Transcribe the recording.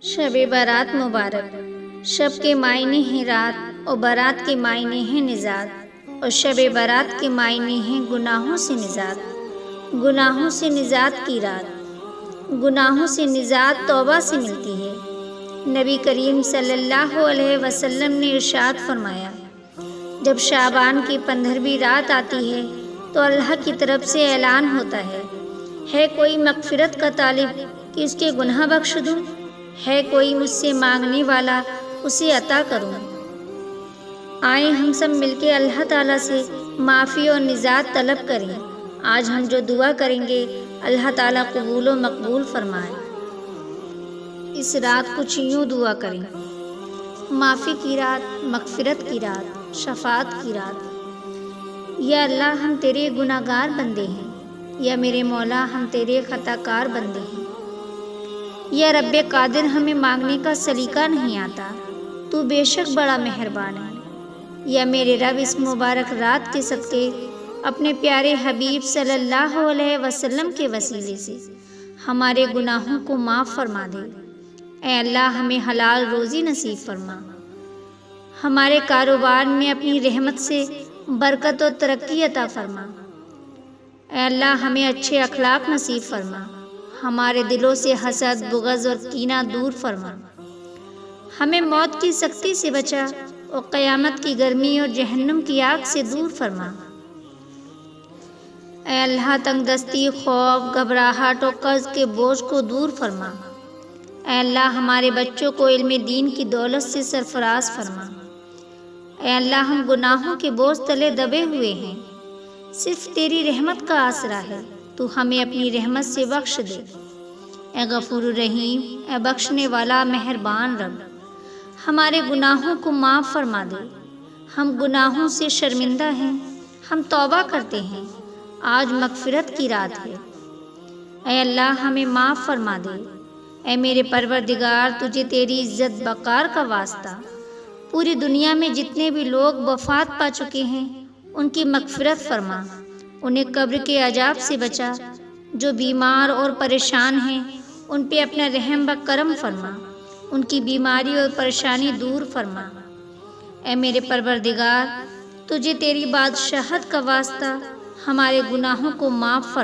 شب بارات مبارک۔ شب کے معنی ہیں رات اور بارات کے معنی ہیں نجات، اور شب بارات کے معنی ہیں گناہوں سے نجات۔ گناہوں سے نجات کی رات، گناہوں سے نجات توبہ سے ملتی ہے۔ نبی کریم صلی اللہ علیہ وسلم نے ارشاد فرمایا، جب شعبان کی 15ویں رات آتی ہے تو اللہ کی طرف سے اعلان ہوتا ہے کوئی مغفرت کا طالب کہ اس کے گناہ بخش دوں؟ ہے کوئی مجھ سے مانگنے والا اسے عطا کروں؟ آئیں ہم سب مل کے اللہ تعالیٰ سے معافی اور نجات طلب کریں۔ آج ہم جو دعا کریں گے اللہ تعالیٰ قبول و مقبول فرمائے۔ اس رات کچھ یوں دعا کریں: معافی کی رات، مغفرت کی رات، شفاعت کی رات۔ یا اللہ ہم تیرے گناہ گار بندے ہیں، یا میرے مولا ہم تیرے خطا کار بندے ہیں۔ یا رب قادر ہمیں مانگنے کا سلیقہ نہیں آتا، تو بے شک بڑا مہربان ہے۔ یا میرے رب اس مبارک رات کے صدقے اپنے پیارے حبیب صلی اللہ علیہ وسلم کے وسیلے سے ہمارے گناہوں کو معاف فرما دے۔ اے اللہ ہمیں حلال روزی نصیب فرما، ہمارے کاروبار میں اپنی رحمت سے برکت و ترقی عطا فرما۔ اے اللہ ہمیں اچھے اخلاق نصیب فرما، ہمارے دلوں سے حسد، بغض اور کینہ دور فرما۔ ہمیں موت کی سختی سے بچا اور قیامت کی گرمی اور جہنم کی آگ سے دور فرما۔ اے اللہ تنگ دستی، خوف، گھبراہٹ اور قرض کے بوجھ کو دور فرما۔ اے اللہ ہمارے بچوں کو علم دین کی دولت سے سرفراز فرما۔ اے اللہ ہم گناہوں کے بوجھ تلے دبے ہوئے ہیں، صرف تیری رحمت کا آسرا ہے، تو ہمیں اپنی رحمت سے بخش دے۔ اے غفور الرحیم، اے بخشنے والا مہربان رب، ہمارے گناہوں کو معاف فرما دے۔ ہم گناہوں سے شرمندہ ہیں، ہم توبہ کرتے ہیں، آج مغفرت کی رات ہے۔ اے اللہ ہمیں معاف فرما دے۔ اے میرے پروردگار، تجھے تیری عزت وقار کا واسطہ، پوری دنیا میں جتنے بھی لوگ وفات پا چکے ہیں ان کی مغفرت فرما، انہیں قبر کے عذاب سے بچا۔ جو بیمار اور پریشان ہیں ان پہ اپنا رحم و کرم فرما، ان کی بیماری اور پریشانی دور فرما۔ اے میرے پروردگار، تجھے تیری بادشاہت کا واسطہ ہمارے گناہوں کو معاف فرما۔